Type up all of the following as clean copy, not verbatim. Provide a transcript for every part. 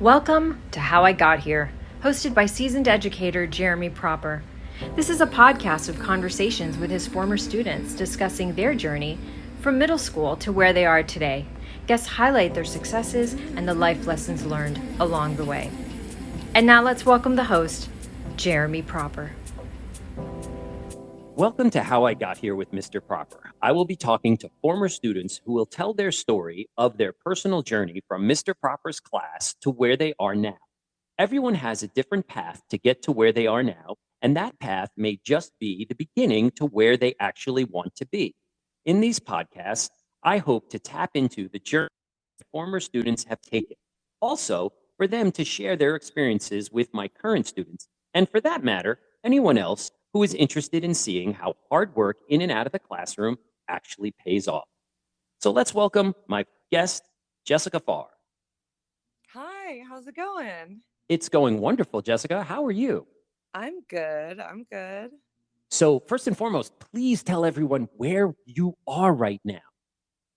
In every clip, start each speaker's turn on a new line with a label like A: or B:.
A: Welcome to How I Got Here, hosted by seasoned educator Jeremy Proper. This is a podcast of conversations with his former students discussing their journey from middle school to where they are today. Guests highlight their successes and the life lessons learned along the way. And now let's welcome the host, Jeremy Proper.
B: Welcome to How I Got Here with Mr. Proper. I will be talking to former students who will tell their story of their personal journey from Mr. Proper's class to where they are now. Everyone has a different path to get to where they are now, and that path may just be the beginning to where they actually want to be. In these podcasts, I hope to tap into the journey former students have taken. Also, for them to share their experiences with my current students, and for that matter, anyone else who is interested in seeing how hard work in and out of the classroom actually pays off. So let's welcome my guest, Jessica Farr.
C: Hi, how's it going?
B: It's going wonderful, Jessica. How are you?
C: I'm good. I'm good.
B: So, first and foremost, please tell everyone where you are right now.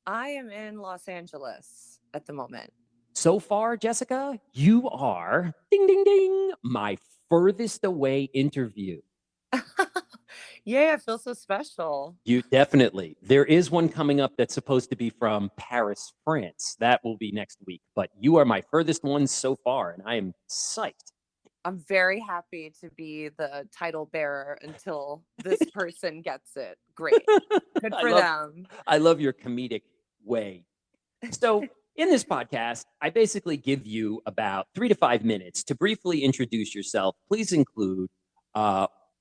C: I am in Los Angeles at the moment.
B: So far, Jessica, you are, ding, ding, ding, my furthest away interview.
C: Yay, I feel so special.
B: You definitely. There is one coming up that's supposed to be from Paris, France. That will be next week. But you are my furthest one so far, and I am psyched.
C: I'm very happy to be the title bearer until this person gets it. Great. Good for them.
B: I love your comedic way. So, in this podcast, I basically give you about 3 to 5 minutes to briefly introduce yourself. Please include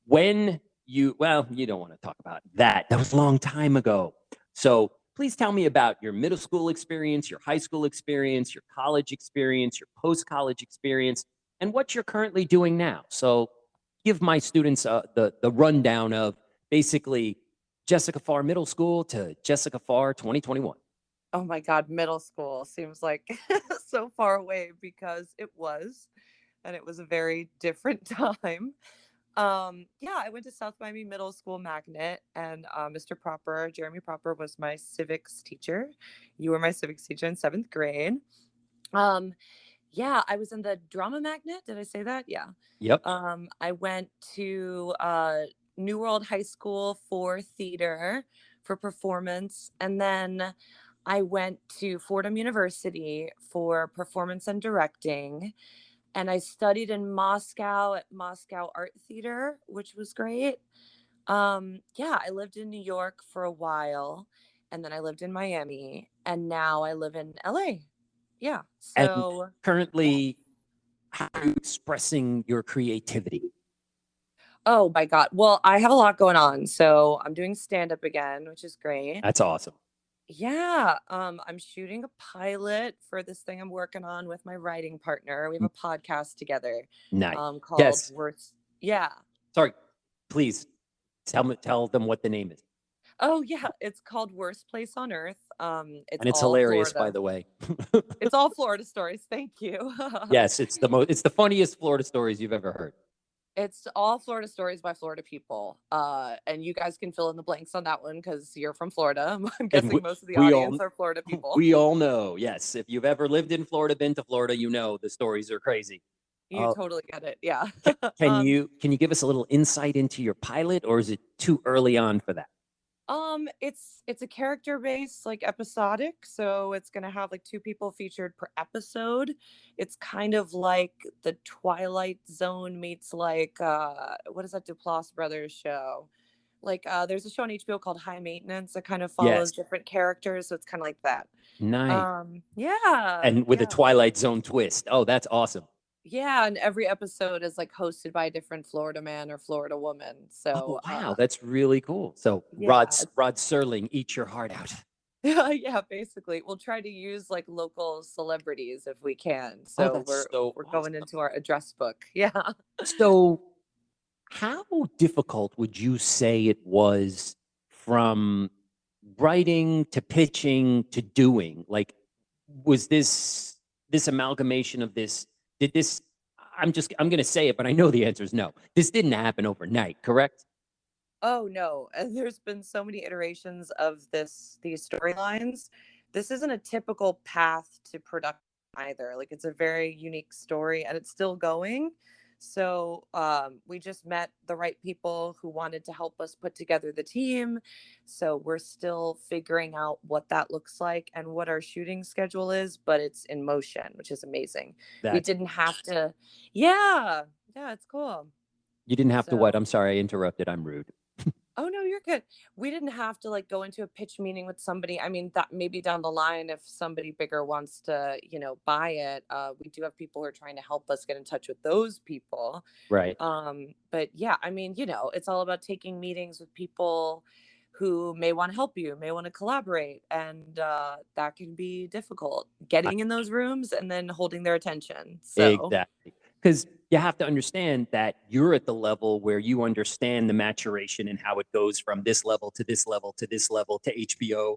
B: when you don't want to talk about that. That was a long time ago. So please tell me about your middle school experience, your high school experience, your college experience, your post-college experience, and what you're currently doing now. So give my students the rundown of basically Jessica Farr Middle School to Jessica Farr 2021.
C: Oh my God, middle school seems like so far away because it was, and it was a very different time. I went to South Miami Middle School Magnet, and Mr. Proper, Jeremy Proper, was my civics teacher. You were my civics teacher in 7th grade. I was in the drama magnet. Did I say that? Yeah.
B: Yep.
C: I went to New World High School for theater, for performance, and then I went to Fordham University for performance and directing. And I studied in Moscow at Moscow Art Theater, which was great. I lived in New York for a while, and then I lived in Miami, and now I live in LA. Yeah. So
B: and currently, how are you expressing your creativity?
C: Oh my God. Well, I have a lot going on. So I'm doing stand-up again, which is great.
B: That's awesome.
C: Yeah. I'm shooting a pilot for this thing I'm working on with my writing partner. We have a podcast together.
B: Nice.
C: Called
B: Yes.
C: Worth. Yeah.
B: Sorry. Please tell them what the name is.
C: Oh yeah, it's called Worst Place on Earth.
B: It's all hilarious, Florida. By the way.
C: It's all Florida stories. Thank you.
B: Yes, it's the funniest Florida stories you've ever heard.
C: It's all Florida stories by Florida people. And you guys can fill in the blanks on that one because you're from Florida. I'm guessing most of the audience are Florida people.
B: We all know. Yes. If you've ever lived in Florida, been to Florida, you know the stories are crazy.
C: You totally get it. Yeah.
B: Can you give us a little insight into your pilot, or is it too early on for that?
C: It's a character-based, like, episodic, so it's gonna have like 2 people featured per episode. It's kind of like the Twilight Zone meets like what is that Duplass Brothers show? Like there's a show on HBO called High Maintenance that kind of follows different characters, so it's kind of like that.
B: Nice.
C: Yeah.
B: And with a Twilight Zone twist. Oh, that's awesome.
C: Yeah, and every episode is like hosted by a different Florida man or Florida woman. So
B: wow, that's really cool. So Rod Serling, eat your heart out.
C: Yeah, basically. We'll try to use like local celebrities if we can. So we're going into our address book. Yeah.
B: So how difficult would you say it was from writing to pitching to doing? Like, was this amalgamation of this? Did this, I'm going to say it, but I know the answer is no. This didn't happen overnight, correct?
C: Oh, no. And there's been so many iterations of these storylines. This isn't a typical path to production either. Like it's a very unique story and it's still going. So we just met the right people who wanted to help us put together the team. So we're still figuring out what that looks like and what our shooting schedule is, but it's in motion, which is amazing. We
B: That's
C: didn't have to, yeah, yeah, it's cool.
B: You didn't have to what?
C: So
B: I'm sorry, I interrupted. I'm rude.
C: oh no, you're good. We didn't have to like go into a pitch meeting with somebody. I mean, that maybe down the line, if somebody bigger wants to, buy it, we do have people who are trying to help us get in touch with those people.
B: Right.
C: But yeah, I mean, it's all about taking meetings with people who may want to help you, may want to collaborate, and that can be difficult.
B: I-
C: Getting in those rooms and then holding their attention. So
B: Exactly. Because you have to understand that you're at the level where you understand the maturation and how it goes from this level to this level to this level to HBO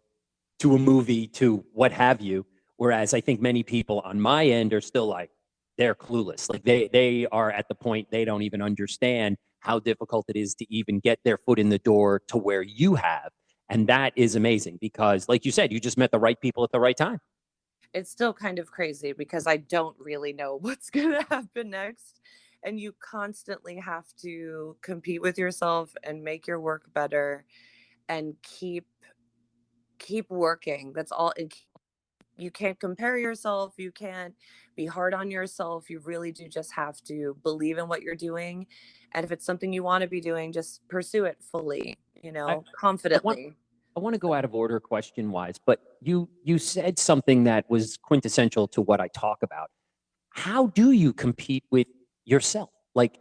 B: to a movie to what have you. Whereas I think many people on my end are still like, they're clueless. Like they are at the point they don't even understand how difficult it is to even get their foot in the door to where you have. And that is amazing because, like you said, you just met the right people at the right time.
C: it's still kind of crazy because I don't really know what's going to happen next. And you constantly have to compete with yourself and make your work better and keep working. That's all. You can't compare yourself. You can't be hard on yourself. You really do just have to believe in what you're doing. And if it's something you want to be doing, just pursue it fully,
B: I, I want
C: confidently.
B: I want to go out of order question wise, but you said something that was quintessential to what I talk about. How do you compete with yourself? Like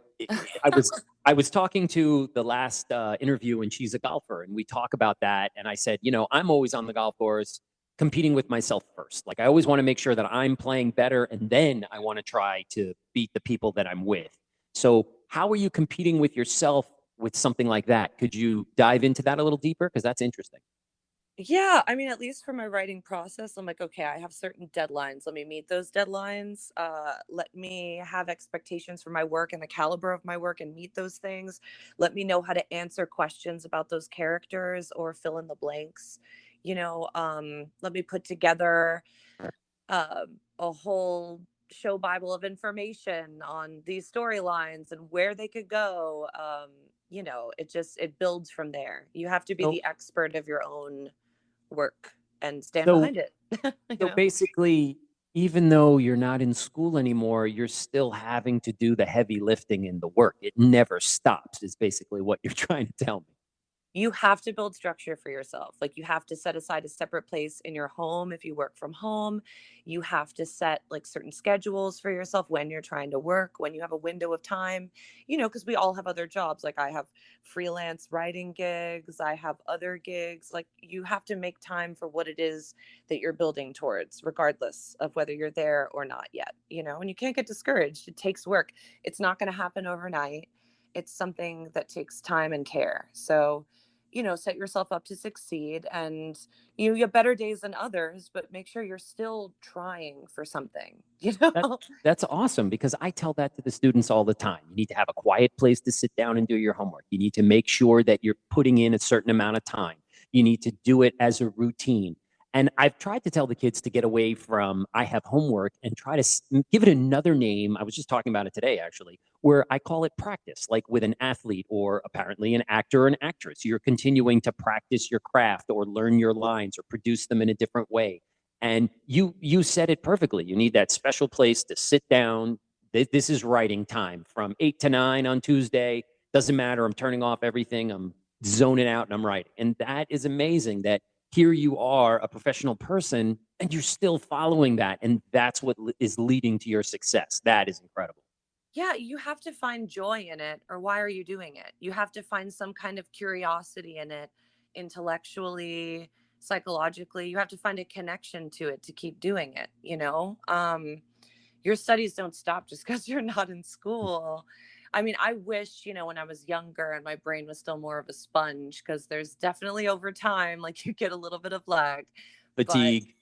B: I was talking to the last interview, and she's a golfer, and we talk about that. And I said, I'm always on the golf course competing with myself first. Like I always want to make sure that I'm playing better, and then I want to try to beat the people that I'm with. So how are you competing with yourself with something like that? Could you dive into that a little deeper? Because that's interesting.
C: Yeah, I mean, at least for my writing process, I'm like, okay, I have certain deadlines. Let me meet those deadlines. Let me have expectations for my work and the caliber of my work and meet those things. Let me know how to answer questions about those characters or fill in the blanks. Let me put together a whole show Bible of information on these storylines and where they could go. It builds from there. You have to be
B: So
C: the expert of your own work and stand
B: so
C: behind it. you
B: So
C: know
B: basically, even though you're not in school anymore, you're still having to do the heavy lifting and the work. It never stops, is basically what you're trying to tell me.
C: you have to build structure for yourself. Like you have to set aside a separate place in your home if you work from home. You have to set like certain schedules for yourself when you're trying to work, when you have a window of time, because we all have other jobs. Like I have freelance writing gigs, I have other gigs. Like you have to make time for what it is that you're building towards, regardless of whether you're there or not yet, and you can't get discouraged. It takes work. It's not going to happen overnight. It's something that takes time and care. So, set yourself up to succeed, and you have better days than others, but make sure you're still trying for something,
B: That that's awesome because I tell that to the students all the time. You need to have a quiet place to sit down and do your homework. You need to make sure that you're putting in a certain amount of time. You need to do it as a routine. And I've tried to tell the kids to get away from I have homework and try to give it another name. I was just talking about it today, actually, where I call it practice, like with an athlete or apparently an actor or an actress. You're continuing to practice your craft or learn your lines or produce them in a different way. And you said it perfectly. You need that special place to sit down. This is writing time from 8 to 9 on Tuesday. Doesn't matter. I'm turning off everything. I'm zoning out and I'm writing. And that is amazing that here you are, a professional person, and you're still following that. And that's what is leading to your success. That is incredible.
C: Yeah, you have to find joy in it, or why are you doing it? You have to find some kind of curiosity in it, intellectually, psychologically. You have to find a connection to it to keep doing it. Your studies don't stop just because you're not in school. I mean, I wish, when I was younger and my brain was still more of a sponge, because there's definitely over time, like you get a little bit of lag. But
B: Fatigue.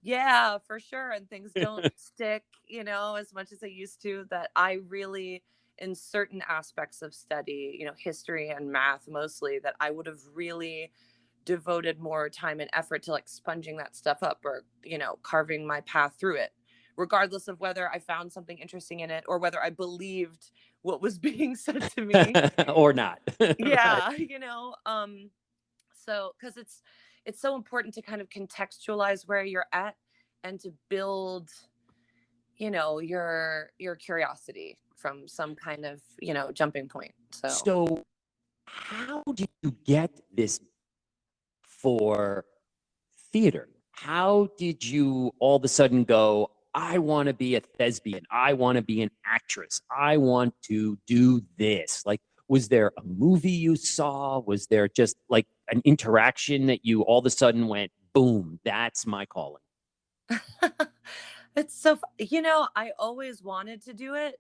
C: yeah, for sure. And things don't stick, as much as they used to. That I really, in certain aspects of study, history and math mostly, that I would have really devoted more time and effort to like sponging that stuff up or, carving my path through it regardless of whether I found something interesting in it or whether I believed what was being said to me.
B: Or not. Right.
C: Yeah, so because it's so important to kind of contextualize where you're at and to build, your curiosity from some kind of, jumping point. So
B: So how did you get this for theater? How did you all of a sudden go, I want to be a thespian. I want to be an actress. I want to do this. Like, was there a movie you saw? Was there just like an interaction that you all of a sudden went, boom, that's my calling?
C: it's so, I always wanted to do it.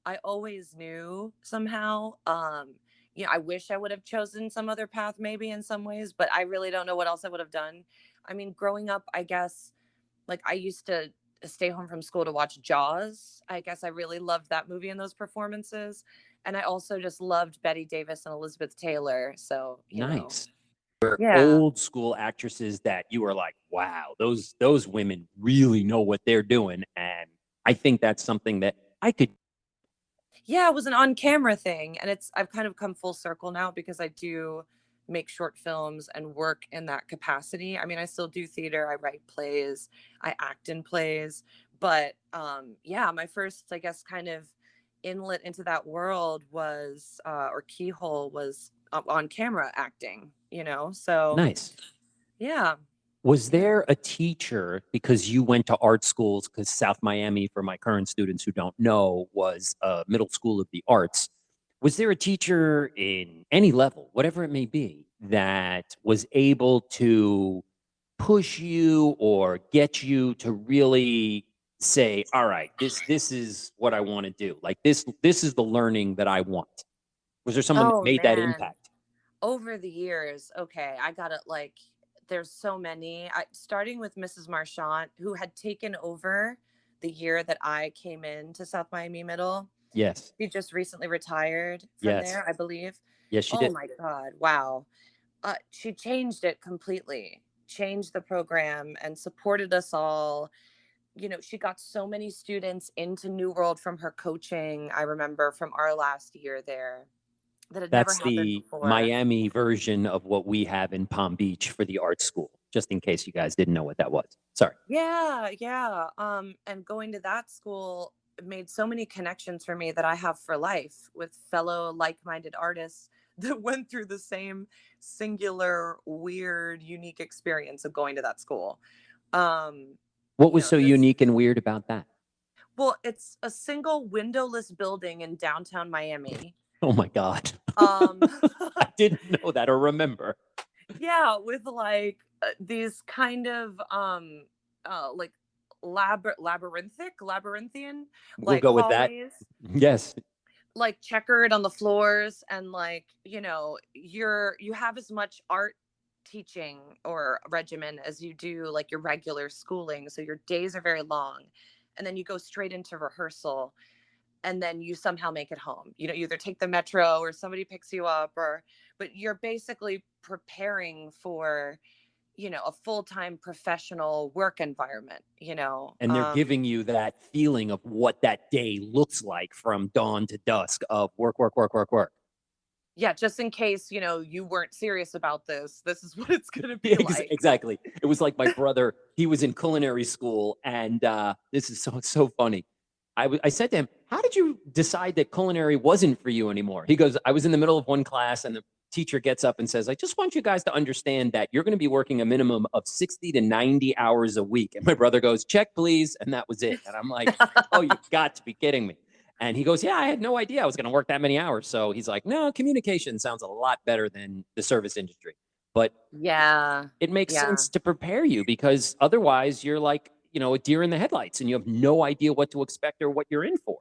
C: I always knew somehow. I wish I would have chosen some other path, maybe in some ways, but I really don't know what else I would have done. I mean, growing up, I guess, like I used to stay home from school to watch Jaws. I guess I really loved that movie and those performances. And I also just loved Betty Davis and Elizabeth Taylor. So,
B: Nice.
C: yeah.
B: Old school actresses that you were like, wow, those women really know what they're doing. And I think that's something that I could.
C: Yeah, it was an on camera thing. And I've kind of come full circle now because I do make short films and work in that capacity. I mean, I still do theater, I write plays, I act in plays. But yeah, my first, I guess, kind of inlet into that world was, or keyhole was on camera acting, So
B: Nice.
C: yeah.
B: Was
C: Yeah.
B: there a teacher, because you went to art schools, because South Miami, for my current students who don't know, was a middle school of the arts. Was there a teacher in any level, whatever it may be, that was able to push you or get you to really say, all right, this is what I want to do. Like this is the learning that I want. Was there someone that
C: Oh
B: made that
C: man.
B: impact?
C: Over the years, okay, I got it. Like, there's so many. Starting with Mrs. Marchant, who had taken over the year that I came into South Miami Middle.
B: Yes.
C: She just recently retired from
B: Yes.
C: there, I believe.
B: Yes, she
C: Oh
B: did.
C: my God. Wow. She changed it completely, changed the program and supported us all. She got so many students into New World from her coaching. I remember from our last year there that had never
B: That's
C: happened
B: the
C: before.
B: Miami version of what we have in Palm Beach for the art school, just in case you guys didn't know what that was. Sorry.
C: Yeah, yeah. And going to that school made so many connections for me that I have for life with fellow like-minded artists that went through the same singular, weird, unique experience of going to that school. Um,
B: What was so
C: this
B: unique and weird about that?
C: Well, it's a single windowless building in downtown Miami.
B: Oh my God.
C: Um,
B: I didn't know that or remember.
C: yeah, with like these kind of like labyrinthian
B: We'll
C: like
B: go with that.
C: hallways,
B: Yes.
C: like checkered on the floors, and like, you have as much art teaching or regimen as you do like your regular schooling, so your days are very long, and then you go straight into rehearsal, and then you somehow make it home. You either take the metro or somebody picks you up, but you're basically preparing for, a full-time professional work environment,
B: And they're giving you that feeling of what that day looks like from dawn to dusk of work, work, work, work, work.
C: yeah, just in case, you weren't serious about this is what it's going to be like.
B: Exactly. It was like my brother, he was in culinary school, and this is so funny. I said to him, how did you decide that culinary wasn't for you anymore? He goes, I was in the middle of one class, and the teacher gets up and says, I just want you guys to understand that you're going to be working a minimum of 60 to 90 hours a week. And my brother goes, check, please. And that was it. And I'm like, oh, you've got to be kidding me. And he goes, yeah, I had no idea I was going to work that many hours. So he's like, no, communication sounds a lot better than the service industry. But
C: Yeah.
B: it makes
C: Yeah.
B: sense to prepare you, because otherwise you're like, a deer in the headlights and you have no idea what to expect or what you're in for.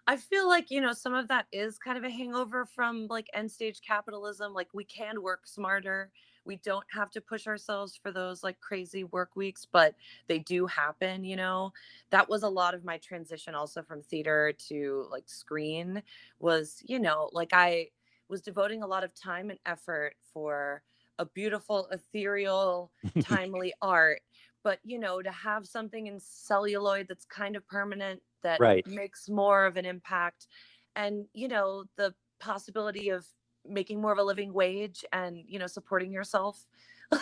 C: I feel like, some of that is kind of a hangover from like end stage capitalism. Like, we can work smarter. We don't have to push ourselves for those like crazy work weeks, but they do happen. That was a lot of my transition also from theater to like screen was, like I was devoting a lot of time and effort for a beautiful, ethereal, timely art. But, to have something in celluloid that's kind of permanent, that
B: Right.
C: makes more of an impact, and, the possibility of making more of a living wage and, supporting yourself,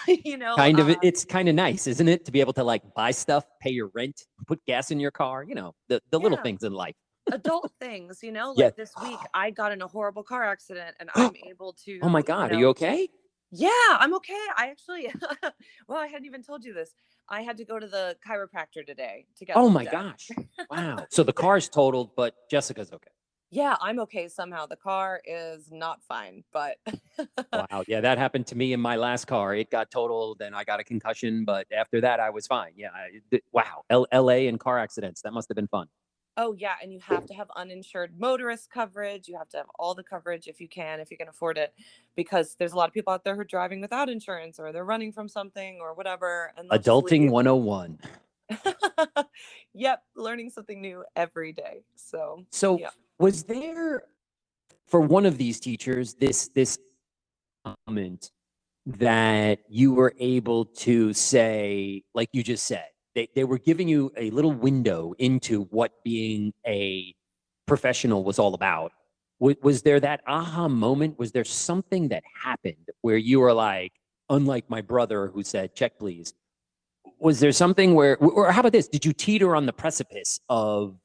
C: you know,
B: Kind of,
C: uh,
B: it's kind of nice, isn't it, to be able to like buy stuff, pay your rent, put gas in your car, the little
C: yeah,
B: things in life.
C: adult things,
B: Yeah.
C: like this week, I got in a horrible car accident and I'm able
B: Oh my
C: to,
B: God, are you okay?
C: yeah, I'm okay. I actually, well, I hadn't even told you this. I had to go to the chiropractor today to get
B: Oh my
C: looked at.
B: gosh. Wow. So the car's totaled, but Jessica's okay.
C: Yeah, I'm okay somehow. The car is not fine, but
B: Wow. Yeah, that happened to me in my last car. It got totaled and I got a concussion, but after that, I was fine. Yeah. Wow. LA and car accidents. That must have been fun.
C: oh yeah, and you have to have uninsured motorist coverage. You have to have all the coverage if you can afford it, because there's a lot of people out there who are driving without insurance, or they're running from something or whatever, and they'll just
B: Adulting
C: leave.
B: 101.
C: Yep, learning something new every day. So,
B: So,
C: yeah.
B: was there for one of these teachers this moment that you were able to say, like you just said, they were giving you a little window into what being a professional was all about? Was there that aha moment? Was there something that happened where you were like, unlike my brother who said, check please, was there something where, or how about this? Did you teeter on the precipice of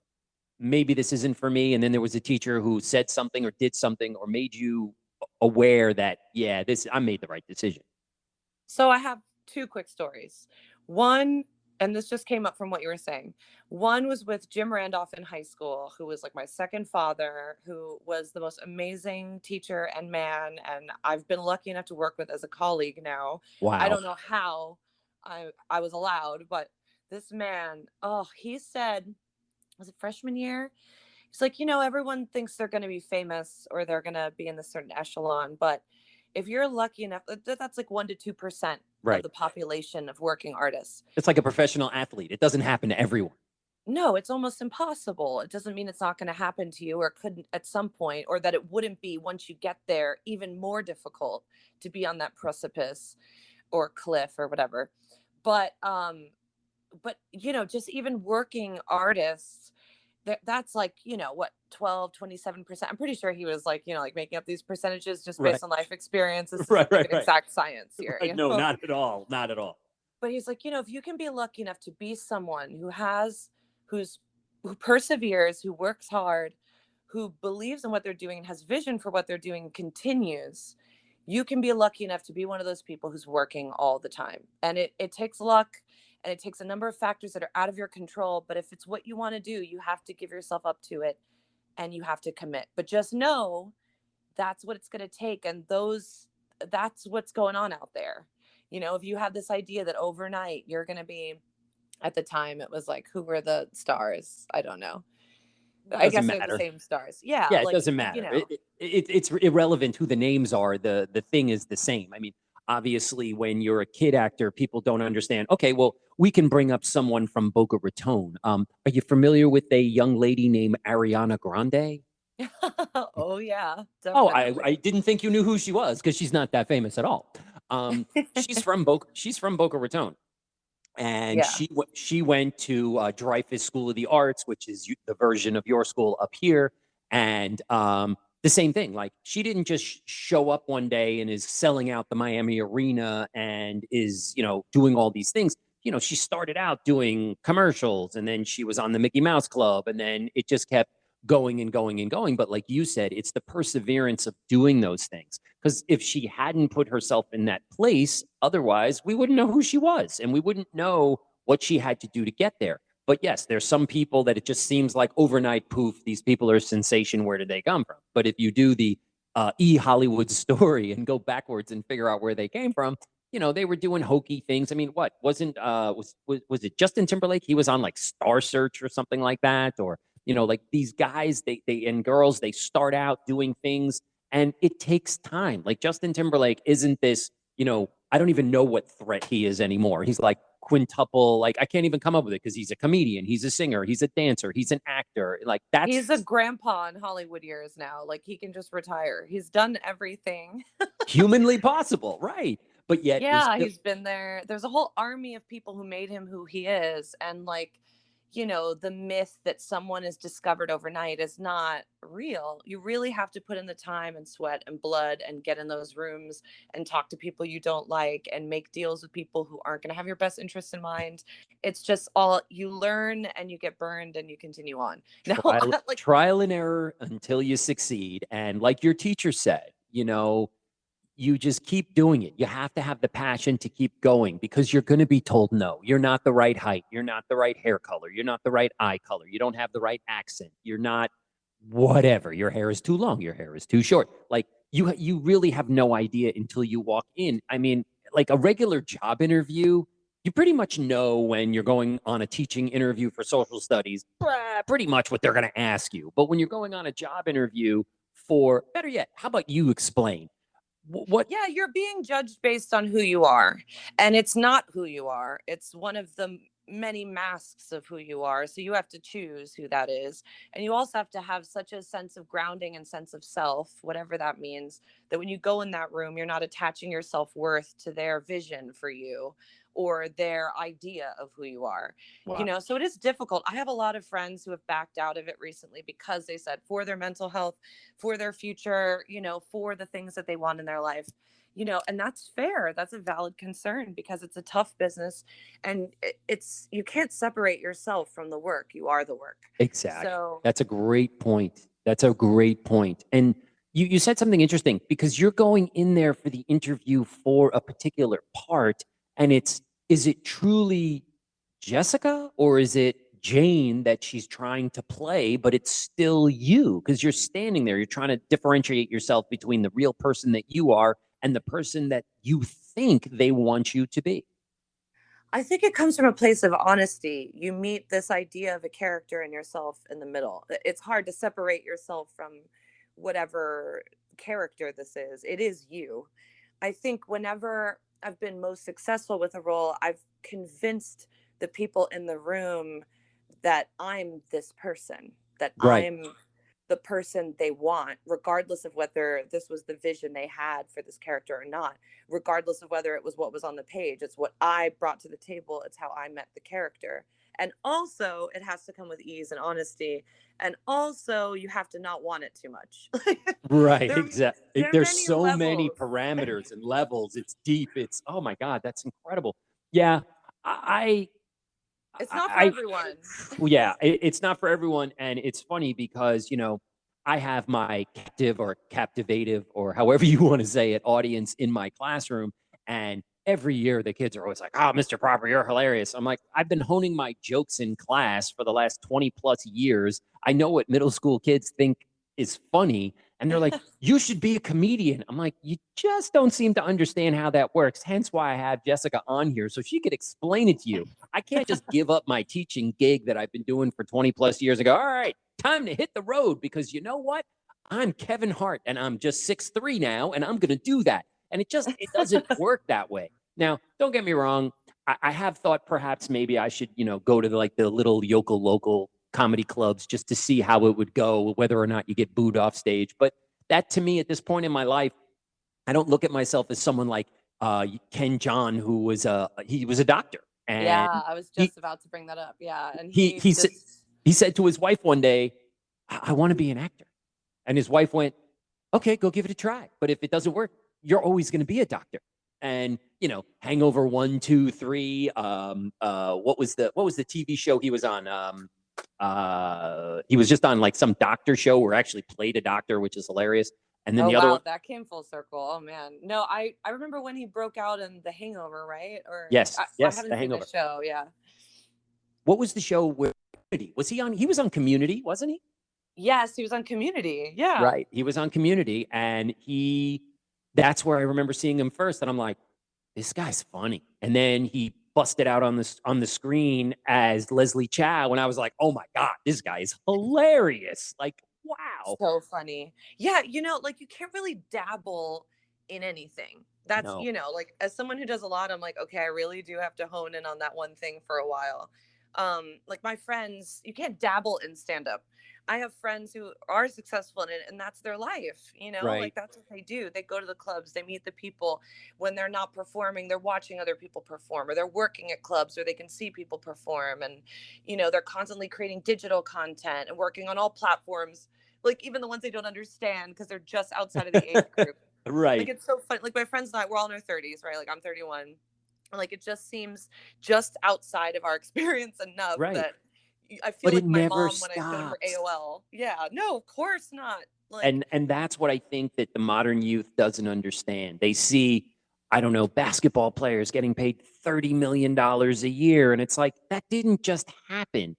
B: maybe this isn't for me? And then there was a teacher who said something or did something or made you aware that, yeah, I made the right decision.
C: So I have two quick stories. One, and this just came up from what you were saying. One was with Jim Randolph in high school, who was like my second father, who was the most amazing teacher and man. And I've been lucky enough to work with as a colleague now. I
B: Wow.
C: don't know how I was allowed, but this man, oh, he said, was it freshman year? He's like, everyone thinks they're going to be famous or they're going to be in this certain echelon, but if you're lucky enough, that's like 1 to 2% of
B: Right.
C: the population of working artists.
B: It's like a professional athlete. It doesn't happen to everyone.
C: No, it's almost impossible. It doesn't mean it's not going to happen to you, or couldn't at some point, or that it wouldn't be once you get there, even more difficult to be on that precipice or cliff or whatever. But just even working artists, that's like, what, 12, 27%. I'm pretty sure he was like, like making up these percentages just
B: Right.
C: based on life experience. This
B: Right,
C: isn't like
B: right,
C: an
B: right.
C: exact science here.
B: Right. No, not at all. Not at all.
C: But he's like, if you can be lucky enough to be someone who perseveres, who works hard, who believes in what they're doing and has vision for what they're doing and continues, you can be lucky enough to be one of those people who's working all the time. And it takes luck, and it takes a number of factors that are out of your control. But if it's what you want to do, you have to give yourself up to it and you have to commit. But just know that's what it's going to take. And that's what's going on out there. If you have this idea that overnight you're going to be, at the time it was like, who were the stars? I don't know. I
B: Doesn't
C: guess they're the
B: matter.
C: same stars. Yeah.
B: Yeah, it
C: Like,
B: doesn't matter. It's irrelevant who the names are. The thing is the same. I mean, obviously, when you're a kid actor, people don't understand. Okay, well, we can bring up someone from Boca Raton. Are you familiar with a young lady named Ariana Grande?
C: oh yeah,
B: Oh,
C: definitely.
B: I didn't think you knew who she was because she's not that famous at all. She's from Boca Raton, and
C: Yeah.
B: she went to Dreyfus School of the Arts, which is the version of your school up here, and the same thing. Like, she didn't just show up one day and is selling out the Miami Arena and is doing all these things. She started out doing commercials, and then she was on the Mickey Mouse Club, and then it just kept going and going and going. But like you said, it's the perseverance of doing those things. Because if she hadn't put herself in that place, otherwise we wouldn't know who she was and we wouldn't know what she had to do to get there. But yes, there's some people that it just seems like overnight poof, these people are a sensation. Where did they come from? But if you do the Hollywood story and go backwards and figure out where they came from, they were doing hokey things. I mean, what wasn't was it Justin Timberlake? He was on like Star Search or something like that, or like these guys, they and girls, they start out doing things and it takes time. Like Justin Timberlake isn't this, I don't even know what threat he is anymore. He's like quintuple, like I can't even come up with it because he's a comedian, he's a singer, he's a dancer, he's an actor. Like
C: He's a
B: that's
C: grandpa in Hollywood years now. Like, he can just retire. He's done everything.
B: humanly possible, right? but yet you're
C: Yeah,
B: still
C: he's been there. There's a whole army of people who made him who he is. And like, the myth that someone is discovered overnight is not real. You really have to put in the time and sweat and blood and get in those rooms and talk to people you don't like and make deals with people who aren't going to have your best interests in mind. It's just all you learn and you get burned and you continue on. Now, like,
B: trial and error until you succeed. And like your teacher said, you just keep doing it. You have to have the passion to keep going because you're going to be told no. You're not the right height. You're not the right hair color. You're not the right eye color. You don't have the right accent. You're not whatever. Your hair is too long. Your hair is too short. Like you really have no idea until you walk in. I mean, like a regular job interview, you pretty much know when you're going on a teaching interview for social studies, pretty much what they're going to ask you. But when you're going on a job interview for, better yet, how about you explain? What?
C: Yeah, you're being judged based on who you are. And it's not who you are. It's one of the many masks of who you are. So you have to choose who that is. And you also have to have such a sense of grounding and sense of self, whatever that means, that when you go in that room, you're not attaching your self-worth to their vision for you or their idea of who you are.
B: Wow.
C: So it is difficult. I have a lot of friends who have backed out of it recently because they said for their mental health, for their future, for the things that they want in their life, and that's fair. That's a valid concern because it's a tough business and it's, you can't separate yourself from the work. You are the work.
B: Exactly.
C: So
B: That's a great point. That's a great point. And you said something interesting because you're going in there for the interview for a particular part. And is it truly Jessica or is it Jane that she's trying to play, but it's still you? Because you're standing there, you're trying to differentiate yourself between the real person that you are and the person that you think they want you to be.
C: I think it comes from a place of honesty. You meet this idea of a character and yourself in the middle. It's hard to separate yourself from whatever character this is. It is you. I think whenever I've been most successful with a role, I've convinced the people in the room that I'm this person, that
B: Right.
C: I'm the person they want, regardless of whether this was the vision they had for this character or not, regardless of whether it was what was on the page. It's what I brought to the table, it's how I met the character. And also, it has to come with ease and honesty. And also, you have to not want it too much.
B: Right,
C: there,
B: exactly.
C: there are
B: There's
C: many
B: so many
C: levels.
B: parameters and levels. It's deep. It's oh my God, that's incredible. Yeah, I,
C: It's not for
B: I,
C: everyone.
B: yeah, it's not for everyone, and it's funny because I have my captive or captivative or however you want to say it audience in my classroom, and every year the kids are always like, "Oh, Mr. Proper, you're hilarious." I'm like, I've been honing my jokes in class for the last 20 plus years. I know what middle school kids think is funny, and they're like, "You should be a comedian." I'm like, "You just don't seem to understand how that works." Hence why I have Jessica on here so she could explain it to you. I can't just give up my teaching gig that I've been doing for 20 plus years and go, all right, time to hit the road because you know what? I'm Kevin Hart and I'm just 6'3" now and I'm going to do that. And it doesn't work that way. Now, don't get me wrong. I have thought perhaps maybe I should, go to the little yokel local comedy clubs just to see how it would go, whether or not you get booed off stage. But that to me at this point in my life, I don't look at myself as someone like Ken John, who he was a doctor, and
C: Yeah, I was
B: he
C: just about to bring that up. Yeah. And
B: he
C: he
B: he said
C: just,
B: he said to his wife one day, "I want to be an actor," and his wife went, "Okay, go give it a try. But if it doesn't work, you're always going to be a doctor." And Hangover 1, 2, 3. What was the TV show he was on? He was just on like some doctor show where he actually played a doctor, which is hilarious. And then
C: oh
B: the other
C: wow,
B: one,
C: that came full circle. Oh man. No, I remember when he broke out in The Hangover, right? Or
B: yes,
C: I
B: yes, The
C: haven't seen the
B: Hangover.
C: show. Yeah.
B: What was the show where was he on? He was on Community, wasn't he?
C: Yes, he was on Community. Yeah.
B: Right. He was on Community, and that's where I remember seeing him first, and I'm like, this guy's funny. And then he busted out on the screen as Leslie Chow, and I was like, oh my God, this guy is hilarious. Like, wow.
C: So funny. Yeah, like you can't really dabble in anything. That's,
B: No.
C: like as someone who does a lot, I'm like, okay, I really do have to hone in on that one thing for a while. Like my friends, you can't dabble in stand up. I have friends who are successful in it and that's their life,
B: Right.
C: like that's what they do. They go to the clubs, they meet the people. When they're not performing, they're watching other people perform, or they're working at clubs, or they can see people perform. And, they're constantly creating digital content and working on all platforms, like even the ones they don't understand because they're just outside of the age group. Like
B: Right.
C: it's so fun. Like my friends and I, we're all in our 30s, right? Like I'm 31. Like it just seems just outside of our experience enough
B: Right.
C: that I feel
B: But it
C: like my
B: never
C: mom when I showed her
B: stops.
C: AOL. Yeah, no, of course not. Like,
B: And that's what I think that the modern youth doesn't understand. They see, I don't know, basketball players getting paid $30 million a year, and it's like that didn't just happen.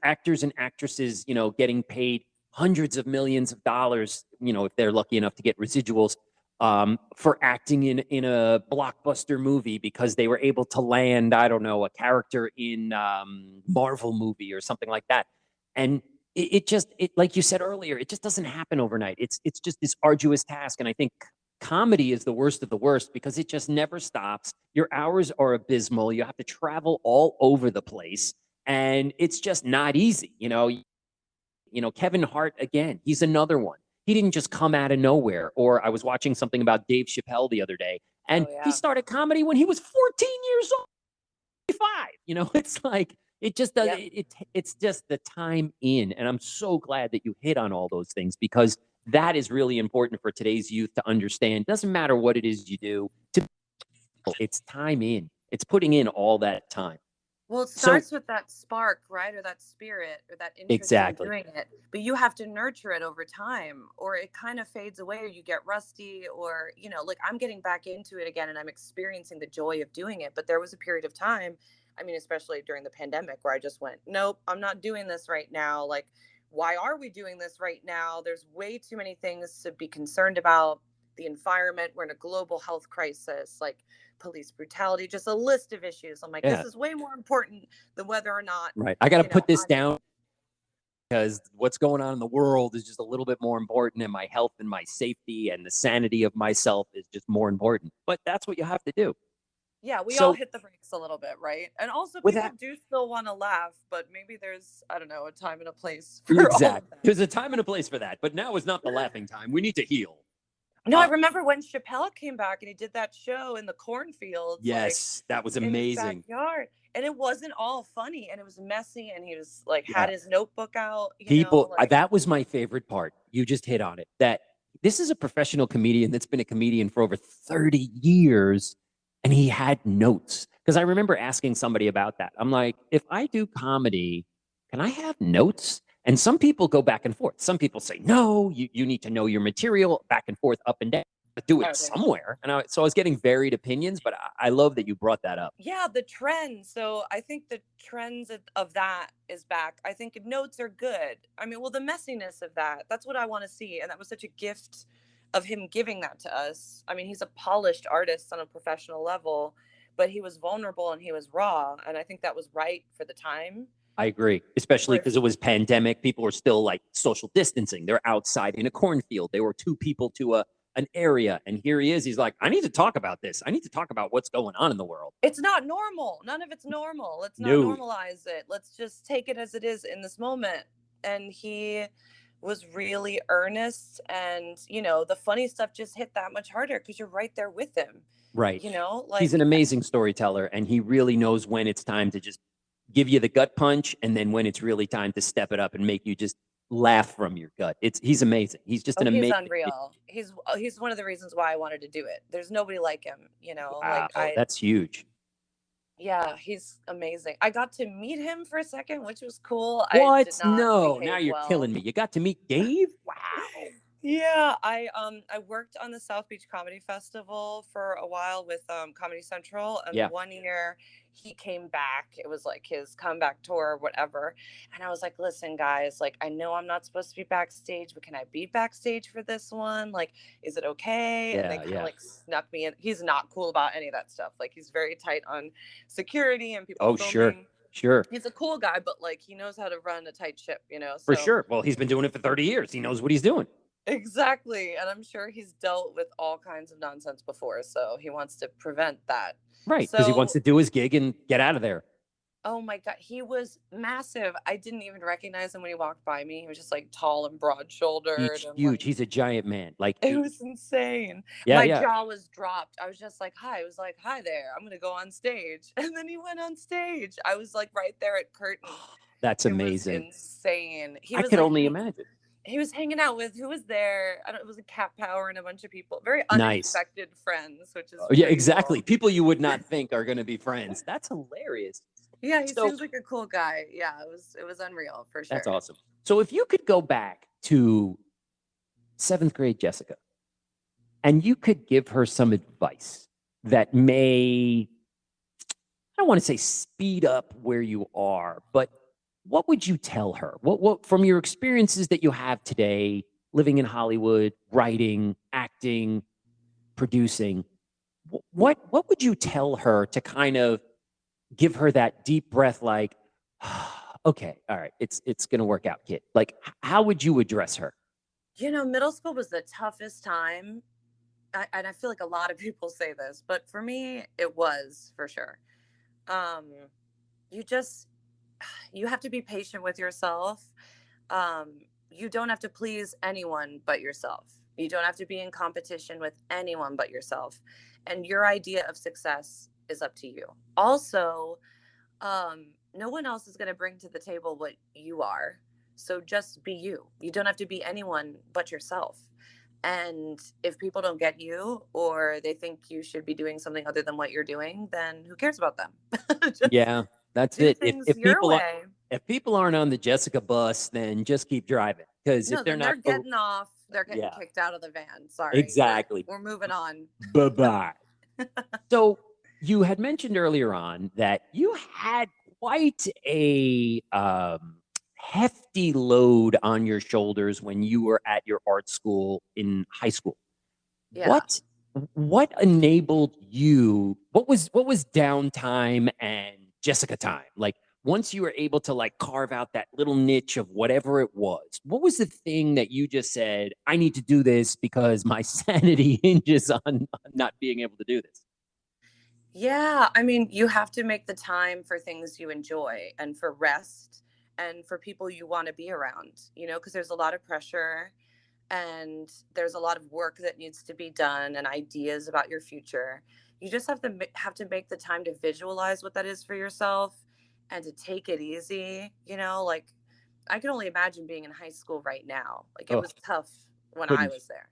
B: Actors and actresses, getting paid hundreds of millions of dollars, if they're lucky enough to get residuals, for acting in a blockbuster movie because they were able to land, I don't know, a character in Marvel movie or something like that. And it like you said earlier, it just doesn't happen overnight. It's just this arduous task, and I think comedy is the worst of the worst because it just never stops. Your hours are abysmal. You have to travel all over the place, and it's just not easy. Kevin Hart again. He's another one. He didn't just come out of nowhere. Or I was watching something about Dave Chappelle the other day, and
C: oh
B: he
C: yeah,
B: started comedy when he was 14 years old. Five. It's like it just does
C: yep.
B: it's just the time in. And I'm so glad that you hit on all those things because that is really important for today's youth to understand. Doesn't matter what it is you do, it's time in. It's putting in all that time.
C: Well, it
B: So
C: starts with that spark, right? Or that spirit or that interest in
B: exactly.
C: doing it. But you have to nurture it over time or it kind of fades away or you get rusty or, like I'm getting back into it again and I'm experiencing the joy of doing it. But there was a period of time, I mean, especially during the pandemic where I just went, nope, I'm not doing this right now. Like, why are we doing this right now? There's way too many things to be concerned about. The environment, we're in a global health crisis. Like, police brutality, just a list of issues. I'm like, this
B: Yeah.
C: is way more important than whether or not,
B: Right. I got to put this
C: I'm
B: down because what's going on in the world is just a little bit more important, and my health and my safety and the sanity of myself is just more important. But that's what you have to do.
C: yeah, we all
B: So
C: hit the brakes a little bit, right? And also
B: with
C: people
B: that,
C: do still want to laugh, but maybe there's, I don't know, a time and a place for all of
B: exactly.
C: that.
B: There's a time and a place for that, but now is not the laughing time. We need to heal.
C: No, I
B: Uh,
C: remember when Chappelle came back and he did that show in the cornfields, like
B: yes, that was
C: in his
B: amazing.
C: backyard. And it wasn't all funny and it was messy and he was like
B: Yeah.
C: had his notebook out, like
B: That was my favorite part. You just hit on it. That this is a professional comedian that's been a comedian for over 30 years, and he had notes. Because I remember asking somebody about that. I'm like, if I do comedy, can I have notes? And some people go back and forth. Some people say, no, you need to know your material back and forth, up and down, but do it
C: oh,
B: somewhere. So I was getting varied opinions, but I love that you brought that up.
C: yeah, the trends. So I think the trends of that is back. I think notes are good. I mean, well, the messiness of that's what I want to see. And that was such a gift of him giving that to us. I mean, he's a polished artist on a professional level, but he was vulnerable and he was raw. And I think that was right for the time.
B: I agree, especially
C: Where
B: because it was pandemic. People were still like social distancing. They're outside in a cornfield. They were two people to an area, and here he is. He's like, I need to talk about this. I need to talk about what's going on in the world.
C: it's not normal. None of it's normal. Let's not
B: No,
C: normalize it. Let's just take it as it is in this moment. And he was really earnest. And, the funny stuff just hit that much harder because you're right there with him.
B: right. He's an
C: Like,
B: amazing storyteller, and he really knows when it's time to just give you the gut punch, and then when it's really time to step it up and make you just laugh from your gut. He's amazing. He's just
C: oh,
B: an
C: he's
B: amazing.
C: unreal. He's one of the reasons why I wanted to do it. There's nobody like him, like
B: Wow, that's huge.
C: yeah, he's amazing. I got to meet him for a second, which was cool. I did
B: What?
C: not
B: No, now
C: behave
B: you're
C: well.
B: killing me. You got to meet Dave? Wow.
C: Yeah, I worked on the South Beach Comedy Festival for a while with Comedy Central, and
B: Yeah.
C: one year he came back. It was like his comeback tour or whatever. And I was like, listen, guys, like I know I'm not supposed to be backstage, but can I be backstage for this one? Like, is it okay? And they
B: Yeah,
C: kind of
B: yeah.
C: like snuck me in. He's not cool about any of that stuff. Like he's very tight on security and people
B: Oh, sure.
C: filming.
B: Sure.
C: He's a cool guy, but like he knows how to run a tight ship,
B: For
C: so
B: sure. Well, he's been doing it for 30 years. He knows what he's doing.
C: exactly. And I'm sure he's dealt with all kinds of nonsense before. So he wants to prevent that.
B: Right. Because he wants
C: So,
B: to do his gig and get out of there.
C: Oh my God, he was massive. I didn't even recognize him when he walked by me. He was just like tall and broad shouldered
B: He's
C: and
B: huge.
C: like
B: He's a giant man. Like,
C: it was insane.
B: yeah,
C: My
B: yeah.
C: jaw was dropped. I was just like, hi. I was like, hi there. I'm gonna go on stage. And then he went on stage. I was like right there at curtain.
B: That's
C: It was
B: amazing.
C: insane. He
B: I
C: was
B: could
C: like
B: only imagine.
C: he was hanging out with who was there. I don't it was a Cat Power and a bunch of people. Very
B: Nice.
C: unexpected friends, which is
B: Oh, yeah,
C: pretty
B: exactly.
C: cool.
B: People you would not think are going to be friends. That's hilarious.
C: Yeah, he
B: So
C: seems like a cool guy. Yeah, it was unreal for
B: that's
C: sure.
B: awesome. So if you could go back to seventh grade Jessica and you could give her some advice that may, I don't want to say speed up where you are, but what would you tell her? What from your experiences that you have today, living in Hollywood, writing, acting, producing, what would you tell her to kind of give her that deep breath, like, okay, all right, it's gonna work out, kid. Like, how would you address her?
C: Middle school was the toughest time. And I feel like a lot of people say this, but for me, it was for sure. Um, you just, you have to be patient with yourself. Um, you don't have to please anyone but yourself. You don't have to be in competition with anyone but yourself. And your idea of success is up to you. Also, no one else is going to bring to the table what you are. So just be you. You don't have to be anyone but yourself. And if people don't get you or they think you should be doing something other than what you're doing, then who cares about them? Just
B: Yeah, that's
C: do
B: it.
C: things your way.
B: If people aren't on the Jessica bus, then just keep driving. Because if
C: No,
B: they're
C: then
B: not,
C: they're getting off. They're getting
B: yeah,
C: kicked out of the van. Sorry. We're
B: exactly.
C: we're moving on.
B: Bye bye. So you had mentioned earlier on that you had quite a hefty load on your shoulders when you were at your art school in high school.
C: Yeah.
B: What enabled you? What was downtime and Jessica time? Like once you were able to like carve out that little niche of whatever it was, what was the thing that you just said, I need to do this because my sanity hinges on not being able to do this?
C: Yeah, I mean, you have to make the time for things you enjoy and for rest and for people you want to be around, because there's a lot of pressure and there's a lot of work that needs to be done and ideas about your future. You just have to make the time to visualize what that is for yourself and to take it easy, like I can only imagine being in high school right now. Like it
B: Oh,
C: was tough when I
B: couldn't.
C: was there.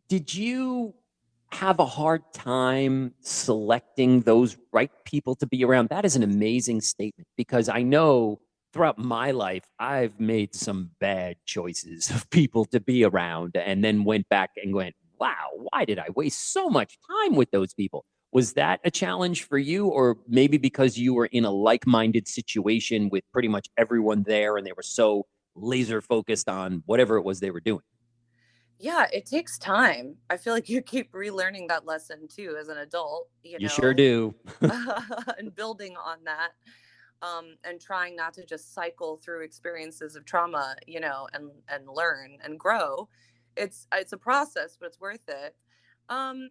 B: Did you have a hard time selecting those right people to be around? That is an amazing statement because I know throughout my life I've made some bad choices of people to be around and then went back and went, wow, why did I waste so much time with those people? Was that a challenge for you, or maybe because you were in a like-minded situation with pretty much everyone there and they were so laser focused on whatever it was they were doing?
C: Yeah, it takes time. I feel like you keep relearning that lesson too as an adult,
B: You sure do.
C: and building on that, and trying not to just cycle through experiences of trauma, and learn and grow. It's a process, but it's worth it. Um,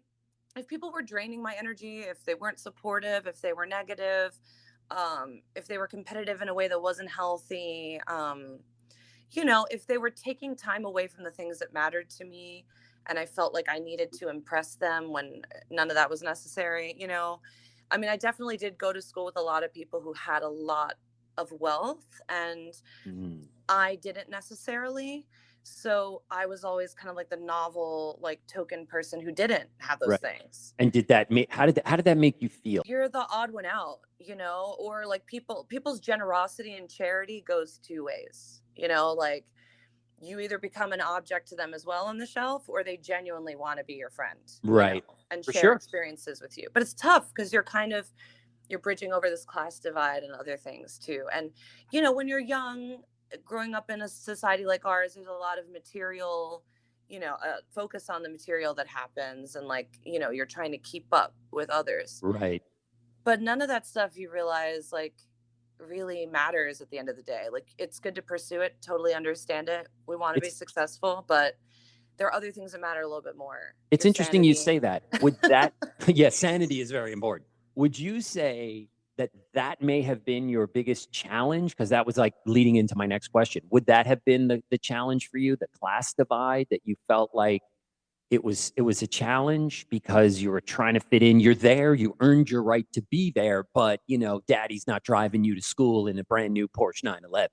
C: if people were draining my energy, if they weren't supportive, if they were negative, if they were competitive in a way that wasn't healthy, if they were taking time away from the things that mattered to me and I felt like I needed to impress them when none of that was necessary, I mean, I definitely did go to school with a lot of people who had a lot of wealth and
B: Mm.
C: I didn't necessarily. So I was always kind of like the novel, like token person who didn't have those
B: Right.
C: things.
B: And did that make how did that make you feel?
C: You're the odd one out, or like people's generosity and charity goes two ways, like you either become an object to them as well on the shelf or they genuinely want to be your friend,
B: Right.
C: and
B: For
C: share
B: sure.
C: experiences with you. But it's tough because you're bridging over this class divide and other things too. And when you're young, growing up in a society like ours, there's a lot of material, focus on the material that happens and like, you're trying to keep up with others.
B: Right.
C: But none of that stuff you realize like really matters at the end of the day. Like it's good to pursue it, totally understand it. We want to be
B: It's
C: successful, but there are other things that matter a little bit more.
B: it's
C: Your
B: interesting you
C: sanity.
B: say that. Would that yeah, sanity is very important. Would you say that may have been your biggest challenge? Because that was like leading into my next question. Would that have been the challenge for you, the class divide, that you felt like it was a challenge because you were trying to fit in? You're there, you earned your right to be there, but daddy's not driving you to school in a brand new Porsche 911.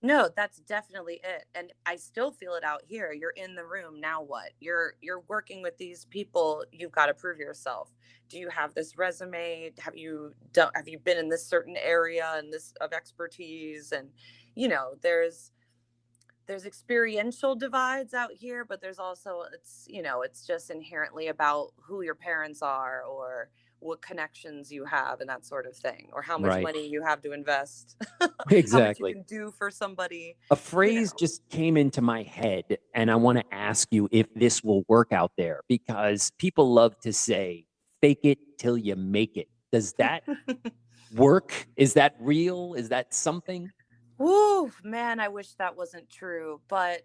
C: No, that's definitely it. And I still feel it out here. You're in the room. Now what? You're working with these people. You've got to prove yourself. Do you have this resume? Have you been in this certain area and this of expertise? And there's experiential divides out here, but there's also it's just inherently about who your parents are, or what connections you have, and that sort of thing, or how much
B: Right.
C: money you have to invest, how much you
B: Exactly.
C: can do for somebody.
B: A phrase just came into my head, and I want to ask you if this will work out there, because people love to say, fake it till you make it. Does that work? Is that real? Is that something?
C: Woo, man, I wish that wasn't true, but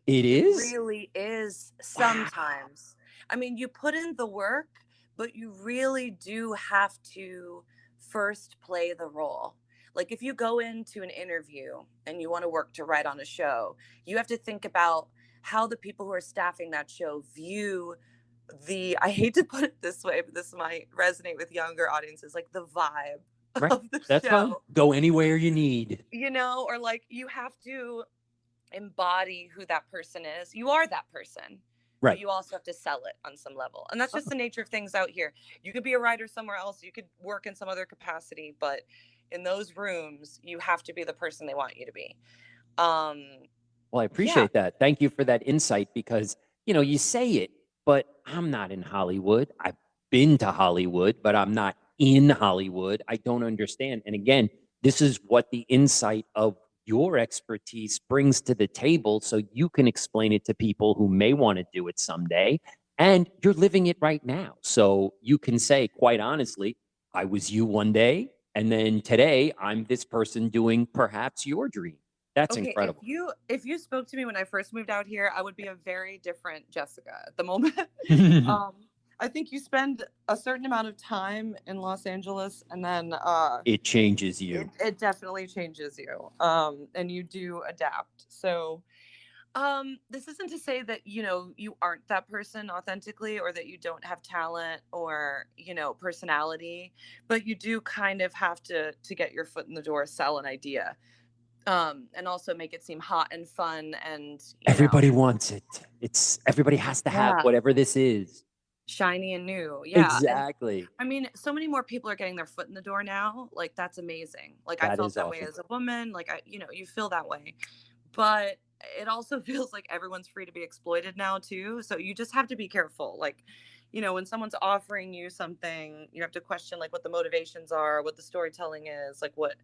B: It
C: it
B: is?
C: really is
B: Wow.
C: sometimes. I mean, you put in the work, but you really do have to first play the role. Like if you go into an interview and you want to work to write on a show, you have to think about how the people who are staffing that show view I hate to put it this way, but this might resonate with younger audiences, like the vibe
B: Right.
C: of the
B: That's fine.
C: show,
B: Go anywhere you need.
C: or like you have to embody who that person is. You are that person, but
B: Right.
C: you also have to sell it on some level. And that's just
B: Oh,
C: the nature of things out here. You could be a writer somewhere else, you could work in some other capacity, but in those rooms, you have to be the person they want you to be. Um,
B: well, I
C: yeah.
B: appreciate that. Thank you for that insight, because, you say it, but I'm not in Hollywood. I've been to Hollywood, but I'm not in Hollywood. I don't understand. And again, this is what the insight of your expertise brings to the table, so you can explain it to people who may want to do it someday. And you're living it right now. So you can say, quite honestly, I was you one day, and then today I'm this person doing perhaps your dream. That's
C: Okay, if
B: incredible.
C: you spoke to me when I first moved out here, I would be a very different Jessica at the moment. um, I think you spend a certain amount of time in Los Angeles, and then
B: It changes you.
C: it definitely changes you, and you do adapt. So this isn't to say that you aren't that person authentically, or that you don't have talent, or personality, but you do kind of have to get your foot in the door, sell an idea, and also make it seem hot and fun, and
B: Everybody wants it. Everybody has to have
C: yeah,
B: whatever this is.
C: shiny and new. Yeah. And
B: Exactly.
C: I mean, so many more people are getting their foot in the door now. Like that's amazing. Like I
B: That
C: felt
B: is
C: that way
B: awesome.
C: as a woman. Like you feel that way. But it also feels like everyone's free to be exploited now too. So you just have to be careful. Like, when someone's offering you something, you have to question like what the motivations are, what the storytelling is, like what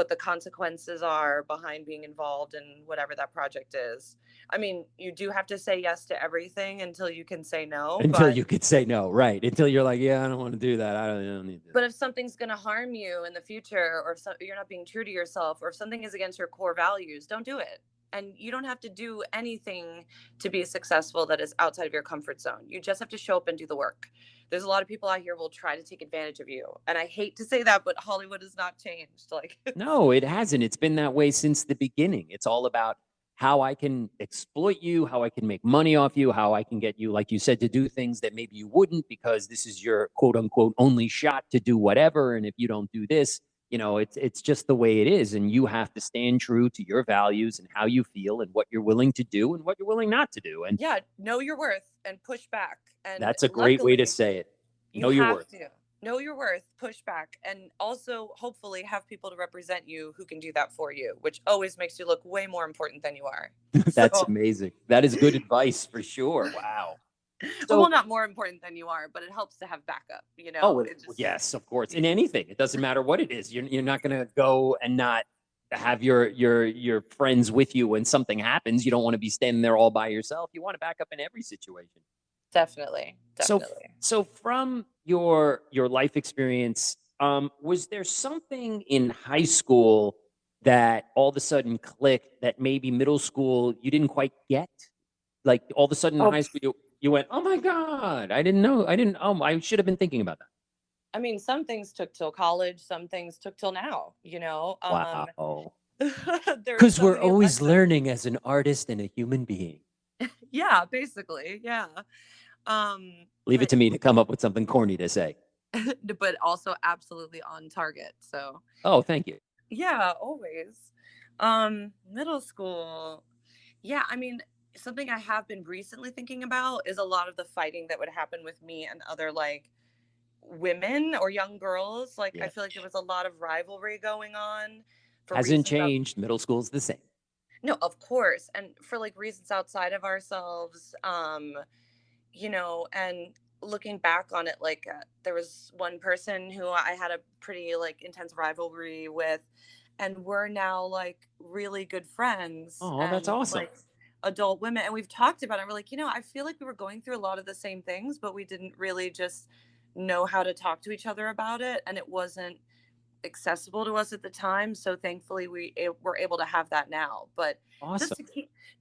C: the consequences are behind being involved in whatever that project is. I mean, you do have to say yes to everything until you can say no,
B: Until
C: but
B: you could say no, right? Until you're like, yeah, I don't want to do that. I don't need this.
C: but if something's going to harm you in the future, or if you're not being true to yourself, or if something is against your core values, don't do it. And you don't have to do anything to be successful that is outside of your comfort zone. You just have to show up and do the work. There's a lot of people out here who will try to take advantage of you. And I hate to say that, but Hollywood has not changed. Like,
B: No, it hasn't. It's been that way since the beginning. It's all about how I can exploit you, how I can make money off you, how I can get you, like you said, to do things that maybe you wouldn't, because this is your quote unquote only shot to do whatever. And if you don't do this, it's just the way it is. And you have to stand true to your values and how you feel and what you're willing to do and what you're willing not to do. And
C: yeah, know your worth and push back. And
B: that's a great way to
C: luckily,
B: say it.
C: you
B: Know your
C: have
B: worth.
C: to know your worth, push back, and also hopefully have people to represent you who can do that for you, which always makes you look way more important than you are.
B: That's
C: So,
B: amazing. That is good advice for sure. Wow.
C: well,
B: So,
C: not more important than you are, but it helps to have backup.
B: oh,
C: It just
B: yes, of course. In anything, it doesn't matter what it is. You're not going to go and not have your friends with you when something happens. You don't want to be standing there all by yourself. You want to back up in every situation.
C: definitely,
B: So,
C: definitely.
B: so from your life experience, was there something in high school that all of a sudden clicked that maybe middle school you didn't quite get? Like all of a sudden in
C: Oh,
B: high school you went, oh my God, I didn't know. I should have been thinking about that.
C: I mean, some things took till college, some things took till now, you know.
B: Wow.
C: There's
B: Because
C: so
B: we're
C: many
B: always
C: lessons.
B: learning as an artist and a human being.
C: Yeah, basically. Yeah.
B: Leave it
C: But
B: to me to come up with something corny to say.
C: but also absolutely on target. So,
B: Oh, thank you.
C: yeah, always. Middle school. Yeah, I mean, something I have been recently thinking about is a lot of the fighting that would happen with me and other like women or young girls. Like, I
B: Yeah.
C: feel like there was a lot of rivalry going on for
B: Hasn't
C: reasons out.
B: changed. Middle school's the same.
C: No, of course, and for like reasons outside of ourselves. And looking back on it, like there was one person who I had a pretty like intense rivalry with, and we're now like really good friends
B: Oh, that's
C: and
B: awesome.
C: like adult women, and we've talked about it. We're like, I feel like we were going through a lot of the same things, but we didn't really just know how to talk to each other about it, and it wasn't accessible to us at the time. So thankfully we're able to have that now. But just
B: Awesome.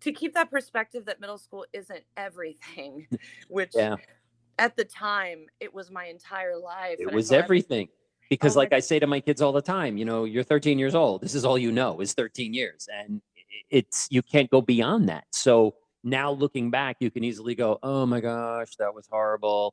C: to keep that perspective that middle school isn't everything, which
B: Yeah.
C: at the time it was my entire life,
B: It
C: and I
B: was
C: thought every
B: everything. Because,
C: oh
B: like
C: I
B: I say to my kids all the time, you're 13 years old. This is all you know is 13 years. And you can't go beyond that. So now looking back, you can easily go, oh my gosh, that was horrible.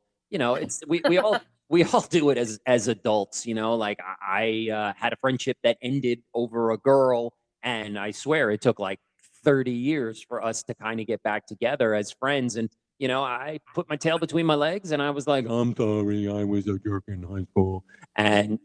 B: We all do it as adults, like I had a friendship that ended over a girl. And I swear it took like 30 years for us to kind of get back together as friends. And I put my tail between my legs and I was like, I'm sorry, I was a jerk in high school. And,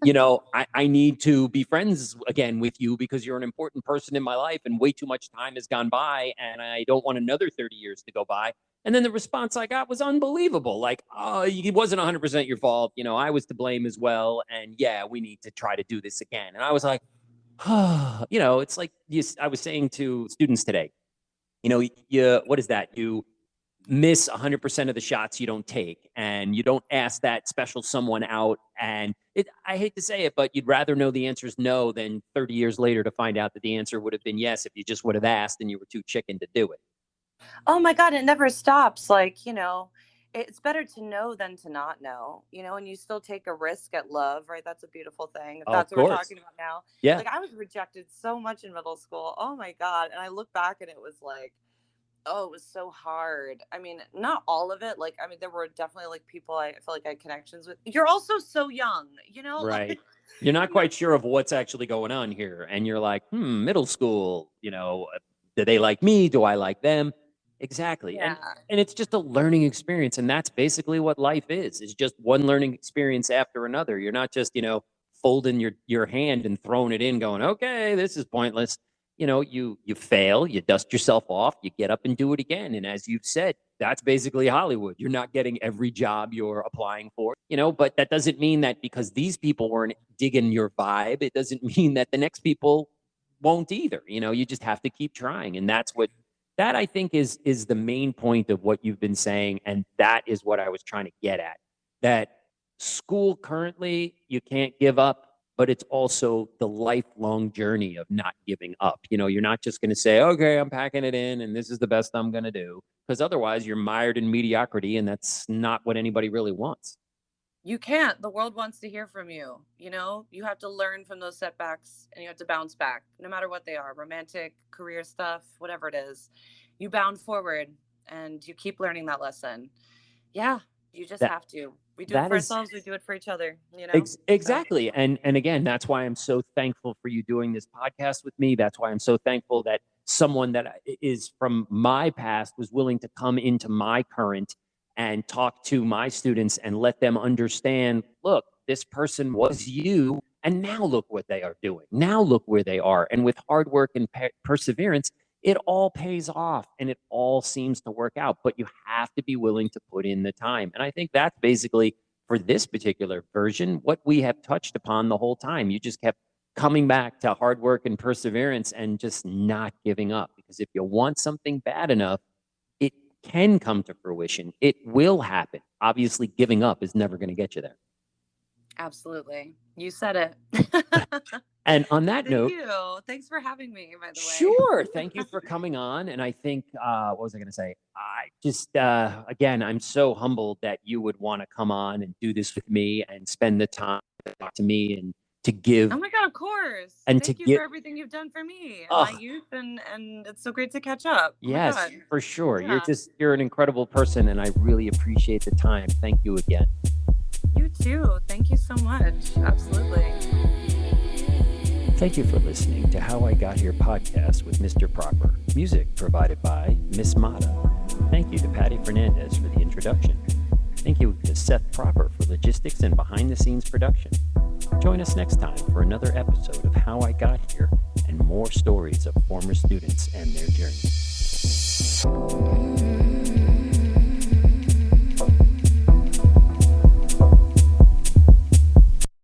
B: I need to be friends again with you because you're an important person in my life and way too much time has gone by and I don't want another 30 years to go by. And then the response I got was unbelievable. Like, oh, it wasn't 100% your fault. I was to blame as well. And yeah, we need to try to do this again. And I was like, it's like I was saying to students today, what is that? You miss 100% of the shots you don't take and you don't ask that special someone out. And I hate to say it, but you'd rather know the answer is no than 30 years later to find out that the answer would have been yes if you just would have asked and you were too chicken to do it.
C: oh my god, it never stops. Like, it's better to know than to not know, and you still take a risk at love, right? That's a beautiful thing. If
B: Of
C: that's what we're
B: course.
C: talking about now.
B: Yeah.
C: Like, I was rejected so much in middle school. Oh my god. And I look back and it was like, oh, it was so hard. I mean, not all of it. Like, I mean, there were definitely like people I feel like I had connections with. You're also so young,
B: Right.
C: like
B: You're not
C: you're
B: quite sure of what's actually going on here. And you're like, middle school, do they like me? Do I like them? Exactly. And
C: yeah.
B: and it's just a learning experience. And that's basically what life is. It's just one learning experience after another. You're not just, folding your hand and throwing it in, going, okay, this is pointless. You fail, you dust yourself off, you get up and do it again. And as you've said, that's basically Hollywood. You're not getting every job you're applying for, but that doesn't mean that because these people weren't digging your vibe, it doesn't mean that the next people won't either. You just have to keep trying. And that I think is the main point of what you've been saying. And that is what I was trying to get at. That school currently, you can't give up, but it's also the lifelong journey of not giving up. You're not just going to say, okay, I'm packing it in and this is the best I'm going to do. Because otherwise you're mired in mediocrity and that's not what anybody really wants.
C: You can't. The world wants to hear from you. You have to learn from those setbacks and you have to bounce back, no matter what they are, romantic, career stuff, whatever it is. You bound forward and you keep learning that lesson. Yeah, you just
B: That
C: have to. We do it
B: that
C: for
B: is
C: ourselves, we do it for each other. So,
B: Exactly. And again, that's why I'm so thankful for you doing this podcast with me. That's why I'm so thankful that someone that is from my past was willing to come into my current and talk to my students and let them understand, look, this person was you and now look what they are doing. Now look where they are. And with hard work and perseverance, it all pays off and it all seems to work out, but you have to be willing to put in the time. And I think that's basically for this particular version, what we have touched upon the whole time. You just kept coming back to hard work and perseverance and just not giving up. Because if you want something bad enough, it can come to fruition. It will happen. Obviously, giving up is never going to get you there.
C: absolutely. You said it.
B: And on that
C: Thank
B: note,
C: you. Thanks for having me, by the way.
B: sure. Thank you for coming on. And I think, what was I going to say? I just, again, I'm so humbled that you would want to come on and do this with me and spend the time to talk to me and to give.
C: Oh my God, of course.
B: And
C: Thank
B: to
C: you
B: get,
C: for everything you've done for me and my youth, and it's so great to catch up. Oh my
B: yes,
C: God.
B: for sure.
C: Yeah.
B: You're an incredible person, and I really appreciate the time. Thank you again.
C: You too. Thank you so much. Absolutely.
B: Thank you for listening to How I Got Here podcast with Mr. Proper. Music provided by Miss Mata. Thank you to Patty Fernandez for the introduction. Thank you to Seth Proper for logistics and behind-the-scenes production. Join us next time for another episode of How I Got Here and more stories of former students and their journeys.